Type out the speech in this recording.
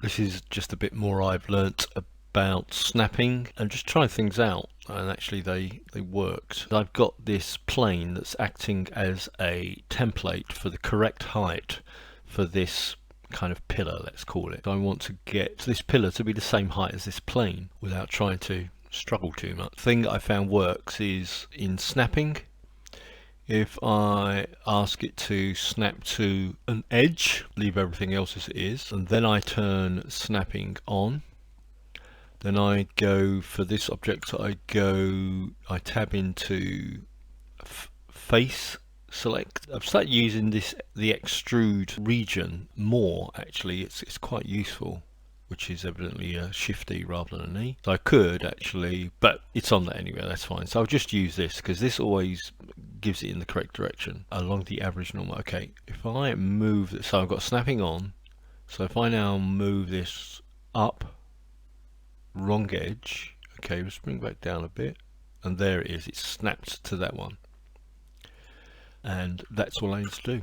This is just a bit more I've learnt about snapping and just trying things out, and actually they worked. I've got this plane that's acting as a template for the correct height for this kind of pillar, let's call it. I want to get this pillar to be the same height as this plane without trying to struggle too much. The thing I found works is in snapping. If I ask it to snap to an edge, leave everything else as it is, and then I turn snapping on, then I go for this object, I tab into face select. I've started using the extrude region more actually. It's quite useful, which is evidently a Shift-E rather than an E. So I could actually, but it's on there anyway, that's fine. So I'll just use this because this always gives it in the correct direction along the average normal. Okay, if I move this, so I've got snapping on, so if I now move this up, wrong edge, okay, let's bring it back down a bit, and there it is, it's snapped to that one. And that's all I need to do.